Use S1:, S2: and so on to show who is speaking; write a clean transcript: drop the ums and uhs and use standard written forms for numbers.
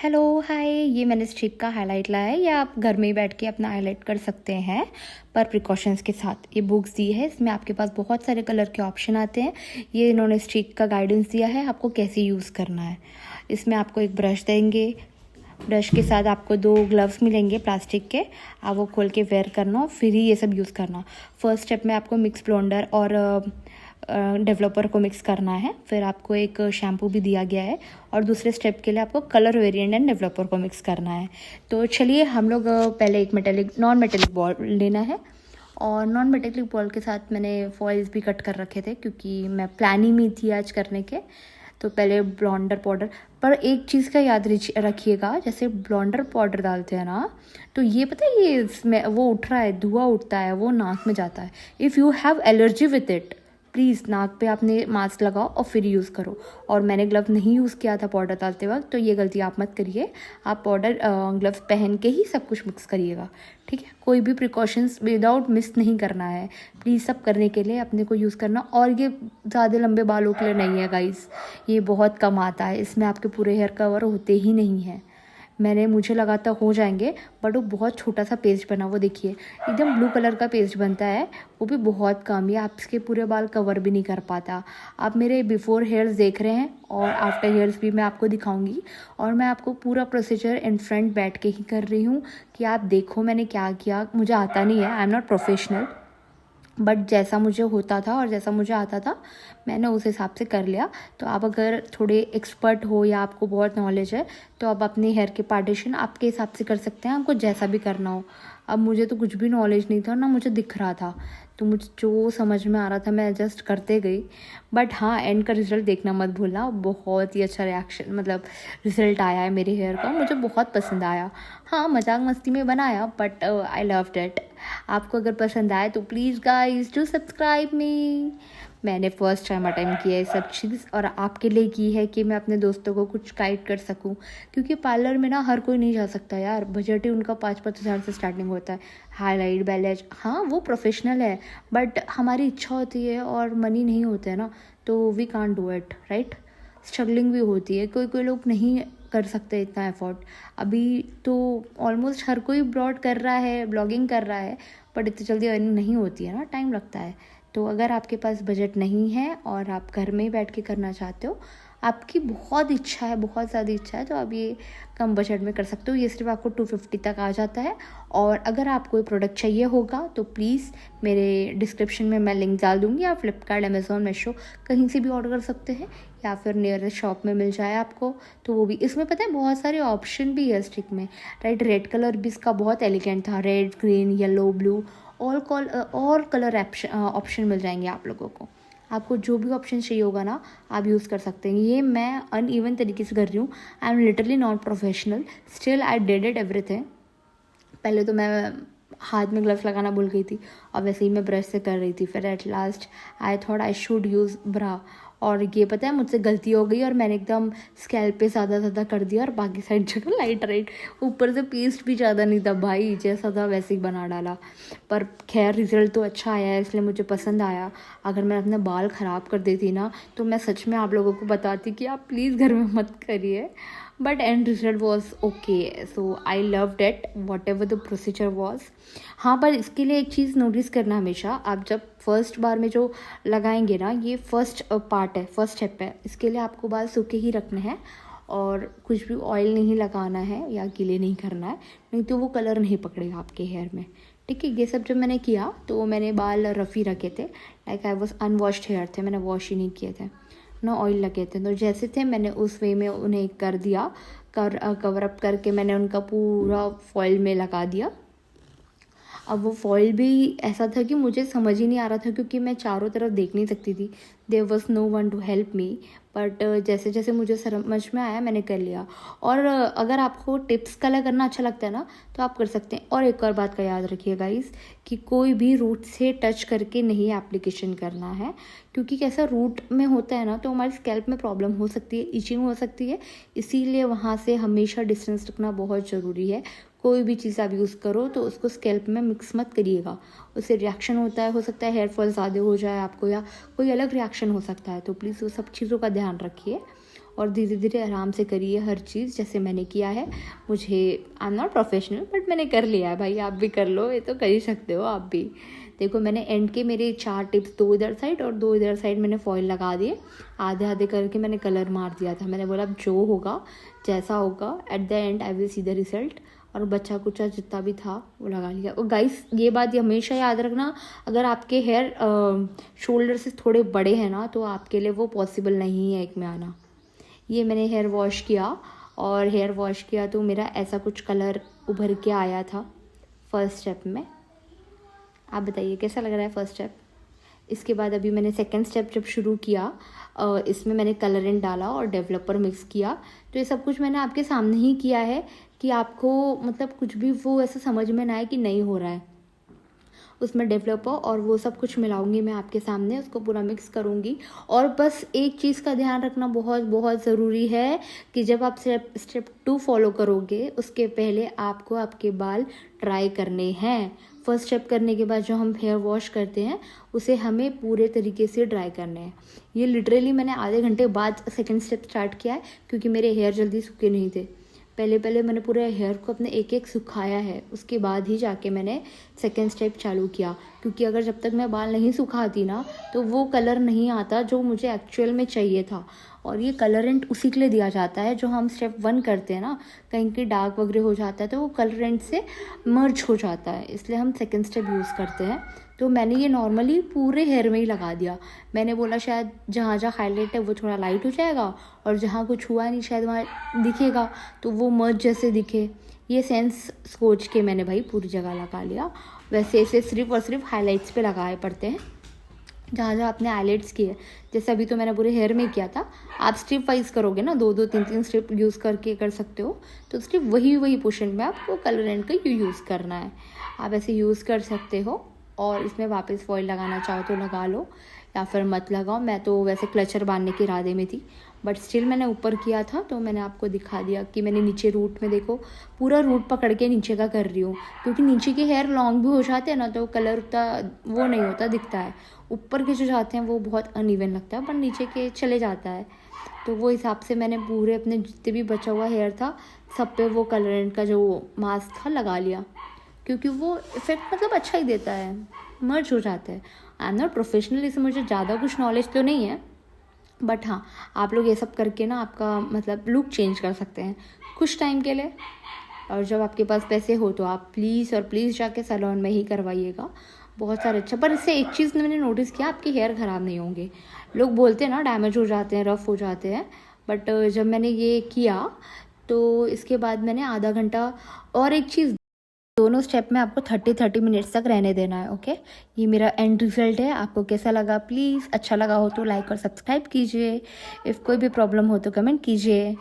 S1: Hello hi, ये मैंने stick का हाईलाइट लाया है। ये आप घर में ही बैठ के अपना हाईलाइट कर सकते हैं पर प्रिकॉशंस के साथ। ये बुक्स दी है, इसमें आपके पास बहुत सारे कलर के ऑप्शन आते हैं। ये इन्होंने स्टिक का गाइडेंस दिया है आपको कैसे यूज़ करना है। इसमें आपको एक ब्रश देंगे, ब्रश के साथ आपको 2 ग्लव्स मिलेंगे प्लास्टिक के। आप वो खोल के वेयर करना, फिर ही ये सब यूज़ करना। फर्स्ट स्टेप में आपको मिक्स ब्लेंडर और डेवलपर को मिक्स करना है। फिर आपको एक शैम्पू भी दिया गया है और दूसरे स्टेप के लिए आपको कलर वेरिएंट एंड डेवलपर को मिक्स करना है। तो चलिए हम लोग पहले एक नॉन मेटेलिक बॉल लेना है और नॉन मेटेलिक बॉल के साथ मैंने फॉइल्स भी कट कर रखे थे क्योंकि मैं प्लानिंग में थी आज करने के। तो पहले ब्लॉन्डर पाउडर, पर एक चीज़ का याद रखिएगा, जैसे ब्लॉन्डर पाउडर डालते हैं ना तो ये पता है ये इसमें वो उठ रहा है, धुआं उठता है, वो नाक में जाता है। If you have allergy with it, please नाक पे आपने मास्क लगाओ और फिर यूज़ करो। और मैंने ग्लव नहीं यूज़ किया था पाउडर डालते वक्त, तो ये गलती आप मत करिए। आप पाउडर ग्लव्स पहन के ही सब कुछ मिक्स करिएगा, ठीक है। कोई भी प्रिकॉशंस विदाउट मिस नहीं करना है, प्लीज़। सब करने के लिए अपने को यूज़ करना। और ये ज़्यादा लंबे बालों के लिए नहीं है गाइस, ये बहुत कम आता है। इसमें आपके पूरे हेयर कवर होते ही नहीं हैं। मुझे लगा था हो जाएंगे, बट वो बहुत छोटा सा पेस्ट बना। वो देखिए एकदम ब्लू कलर का पेस्ट बनता है, वो भी बहुत कम। ये आपके पूरे बाल कवर भी नहीं कर पाता। आप मेरे बिफोर हेयर्स देख रहे हैं और आफ्टर हेयर्स भी मैं आपको दिखाऊंगी। और मैं आपको पूरा प्रोसीजर इन फ्रंट बैठ के ही कर रही हूँ कि आप देखो मैंने क्या किया। मुझे आता नहीं है, I am not professional, but जैसा मुझे होता था और जैसा मुझे आता था मैंने उस हिसाब से कर लिया। तो आप अगर थोड़े एक्सपर्ट हो या आपको बहुत नॉलेज है तो आप अपने हेयर के पार्टीशन आपके हिसाब से कर सकते हैं, आपको जैसा भी करना हो। अब मुझे तो कुछ भी नॉलेज नहीं था, ना मुझे दिख रहा था, तो मुझे जो समझ में आ रहा था मैं एडजस्ट करते गई। बट हाँ, एंड का रिज़ल्ट देखना मत भूलना, बहुत ही अच्छा रिएक्शन मतलब रिज़ल्ट आया है मेरे हेयर का, मुझे बहुत पसंद आया। हाँ, मजाक मस्ती में बनाया बट आई लव्ड इट। आपको अगर पसंद आए तो प्लीज़ गाइस डू सब्सक्राइब मी। मैंने फ़र्स्ट टाइम अटेम्प्ट किया है सब चीज़, और आपके लिए की है कि मैं अपने दोस्तों को कुछ गाइड कर सकूं, क्योंकि पार्लर में ना हर कोई नहीं जा सकता यार। बजट ही उनका 5-5 हज़ार से स्टार्टिंग होता है। हाईलाइट बैलेज, हाँ वो प्रोफेशनल है, बट हमारी इच्छा होती है और मनी नहीं होता है ना, तो we can't do it, right. Struggling भी होती है, कोई कोई लोग नहीं कर सकते इतना एफर्ट। अभी तो ऑलमोस्ट हर कोई ब्लॉग कर रहा है, ब्लॉगिंग कर रहा है, बट इतनी जल्दी अर्निंग नहीं होती है ना, टाइम लगता है। तो अगर आपके पास बजट नहीं है और आप घर में ही बैठ के करना चाहते हो, आपकी बहुत इच्छा है, बहुत ज़्यादा इच्छा है, तो आप ये कम बजट में कर सकते हो। ये सिर्फ आपको 250 तक आ जाता है। और अगर आपको ये प्रोडक्ट चाहिए होगा तो प्लीज़ मेरे डिस्क्रिप्शन में मैं लिंक डाल दूँगी। आप फ्लिपकार्ट, अमेज़ॉन, मीशो कहीं से भी ऑर्डर कर सकते हैं, या फिर नियरेस्ट शॉप में मिल जाए आपको तो वो भी। इसमें पता है बहुत सारे ऑप्शन भी है स्टिक में, राइट। रेड कलर भी इसका बहुत एलिगेंट था, रेड, ग्रीन, येलो, ब्लू, और कलर ऑप्शन मिल जाएंगे आप लोगों को। आपको जो भी ऑप्शन चाहिए होगा ना आप यूज़ कर सकते हैं। ये मैं अनइवन तरीके से कर रही हूँ, I am literally not professional, still I did it everything. पहले तो मैं हाथ में ग्लव्स लगाना भूल गई थी और वैसे ही मैं ब्रश से कर रही थी। फिर at last I thought I should use bra, और ये पता है मुझसे गलती हो गई और मैंने एकदम स्कैल्प पे ज़्यादा कर दिया और बाकी साइड जगह लाइट। ऊपर से पेस्ट भी ज़्यादा नहीं था भाई, जैसा था वैसे ही बना डाला। पर खैर रिज़ल्ट तो अच्छा आया है, इसलिए मुझे पसंद आया। अगर मैं अपने बाल ख़राब कर देती ना तो मैं सच में आप लोगों को बताती कि आप प्लीज़ घर में मत करिए। But and result was okay, so I loved it what ever the procedure was. हाँ, पर इसके लिए एक चीज़ नोटिस करना हमेशा, आप जब फर्स्ट बार में जो लगाएंगे ना, ये फर्स्ट पार्ट है, फर्स्ट स्टेप है, इसके लिए आपको बाल सूखे ही रखने हैं और कुछ भी ऑयल नहीं लगाना है या गीले नहीं करना है, नहीं तो वो कलर नहीं पकड़ेगा आपके हेयर में, ठीक है। ये सब जब मैंने किया तो मैंने बाल रफ़ी रखे थे, like I was unwashed hair थे, मैंने वॉश ही नहीं किए थे ना, ऑयल लगे थे। तो जैसे थे मैंने उस वे में उन्हें कर दिया, कवर अप करके मैंने उनका पूरा फॉइल में लगा दिया। अब वो फॉइल भी ऐसा था कि मुझे समझ ही नहीं आ रहा था, क्योंकि मैं चारों तरफ देख नहीं सकती थी, there was no one to help me. But जैसे जैसे मुझे समझ में आया मैंने कर लिया। और अगर आपको टिप्स कलर करना अच्छा लगता है ना तो आप कर सकते हैं। और एक और बात का याद रखिए गाइस, कि कोई भी रूट से टच करके नहीं एप्लीकेशन करना है, क्योंकि कैसा रूट में होता है ना तो हमारे स्कैल्प में प्रॉब्लम हो सकती है, इचिंग हो सकती है, इसीलिए वहाँ से हमेशा डिस्टेंस रखना बहुत ज़रूरी है। कोई भी चीज़ आप यूज़ करो तो उसको स्कैल्प में मिक्स मत करिएगा, उससे रिएक्शन होता है, हो सकता है हेयर फॉल ज़्यादा हो जाए आपको या कोई अलग रिएक्शन हो सकता है। तो प्लीज़ वो सब चीज़ों का ध्यान रखिए। और धीरे धीरे आराम से करिए हर चीज़ जैसे मैंने किया है। मुझे I am not professional but मैंने कर लिया है भाई, आप भी कर लो, ये तो कर ही सकते हो आप भी। देखो मैंने एंड के मेरे 4 टिप्स, 2 इधर साइड और 2 इधर साइड मैंने फॉइल लगा दिए, आधे आधे करके मैंने कलर मार दिया था। मैंने बोला अब जो होगा जैसा होगा at the and I will see the result. और बच्चा कुचा जितना भी था वो लगा लिया। और गाइस ये बात हमेशा याद रखना, अगर आपके हेयर शोल्डर से थोड़े बड़े हैं ना तो आपके लिए वो पॉसिबल नहीं है एक में आना। ये मैंने हेयर वॉश किया और हेयर वॉश किया तो मेरा ऐसा कुछ कलर उभर के आया था फर्स्ट स्टेप में। आप बताइए कैसा लग रहा है फर्स्ट स्टेप। इसके बाद अभी मैंने सेकंड स्टेप जब शुरू किया, इसमें मैंने कलरेंट डाला और डेवलपर मिक्स किया। तो ये सब कुछ मैंने आपके सामने ही किया है कि आपको मतलब कुछ भी वो ऐसा समझ में ना आए कि नहीं हो रहा है। उसमें डेवलपर और वो सब कुछ मिलाऊंगी मैं आपके सामने, उसको पूरा मिक्स करूंगी। और बस एक चीज़ का ध्यान रखना बहुत बहुत ज़रूरी है कि जब आप स्टेप 2 फॉलो करोगे उसके पहले आपको आपके बाल ड्राई करने हैं। फर्स्ट स्टेप करने के बाद जो हम हेयर वॉश करते हैं उसे हमें पूरे तरीके से ड्राई करने हैं। ये लिटरली मैंने आधे घंटे बाद सेकंड स्टेप स्टार्ट किया है क्योंकि मेरे हेयर जल्दी सूखे नहीं थे। पहले मैंने पूरे हेयर को अपने एक एक सुखाया है, उसके बाद ही जाके मैंने सेकेंड स्टेप चालू किया। क्योंकि अगर जब तक मैं बाल नहीं सुखाती ना तो वो कलर नहीं आता जो मुझे एक्चुअल में चाहिए था। और ये कलरेंट उसी के लिए दिया जाता है जो हम स्टेप 1 करते हैं ना, कहीं के डार्क वगैरह हो जाता है तो वो कलरेंट से मर्ज हो जाता है, इसलिए हम सेकेंड स्टेप यूज़ करते हैं। तो मैंने ये नॉर्मली पूरे हेयर में ही लगा दिया। मैंने बोला शायद जहाँ जहाँ हाईलाइट है वो थोड़ा लाइट हो जाएगा और जहाँ कुछ हुआ नहीं शायद वहाँ दिखेगा तो वो मर्ज जैसे दिखे। ये सेंस सोच के मैंने भाई पूरी जगह लगा लिया। वैसे इसे सिर्फ और सिर्फ हाईलाइट्स पे लगाए पड़ते हैं जहाँ जहाँ आपने हाईलाइट्स किए। जैसे अभी तो मैंने पूरे हेयर में किया था, आप स्ट्रिप वाइज करोगे ना, 2-2 3-3 स्ट्रिप यूज़ करके कर सकते हो। तो स्ट्रिप वही पोर्शन में आपको कलरेंट का यूज़ करना है। आप ऐसे यूज़ कर सकते हो और इसमें वापस फॉइल लगाना चाहो तो लगा लो या फिर मत लगाओ। मैं तो वैसे क्लचर बांधने के इरादे में थी बट स्टिल मैंने ऊपर किया था तो मैंने आपको दिखा दिया कि मैंने नीचे रूट में देखो पूरा रूट पकड़ के नीचे का कर रही हूँ। क्योंकि नीचे के हेयर लॉन्ग भी हो जाते हैं ना तो कलर उतना वो नहीं होता, दिखता है। ऊपर के जो जाते हैं वो बहुत अनइवन लगता है पर नीचे के चले जाता है। तो वो हिसाब से मैंने पूरे अपने जितने भी बचा हुआ हेयर था सब पे वो कलरेंट का जो मास्क था लगा लिया। क्योंकि वो इफ़ेक्ट मतलब अच्छा ही देता है, मर्ज हो जाता है। आई एम नॉट प्रोफेशनल, इसमें मुझे ज़्यादा कुछ नॉलेज तो नहीं है बट हाँ आप लोग ये सब करके ना आपका मतलब लुक चेंज कर सकते हैं कुछ टाइम के लिए। और जब आपके पास पैसे हो तो आप प्लीज़ और प्लीज़ जाके सैलून में ही करवाइएगा, बहुत सारे अच्छा। पर इससे एक चीज़ मैंने नोटिस किया, आपके हेयर ख़राब नहीं होंगे। लोग बोलते हैं ना डैमेज हो जाते हैं, रफ़ हो जाते हैं, बट जब मैंने ये किया तो इसके बाद मैंने आधा घंटा और एक चीज़ दोनों स्टेप में आपको 30 मिनट्स तक रहने देना है। ओके, ये मेरा एंड रिजल्ट है। आपको कैसा लगा प्लीज़, अच्छा लगा हो तो लाइक और सब्सक्राइब कीजिए। इफ़ कोई भी प्रॉब्लम हो तो कमेंट कीजिए।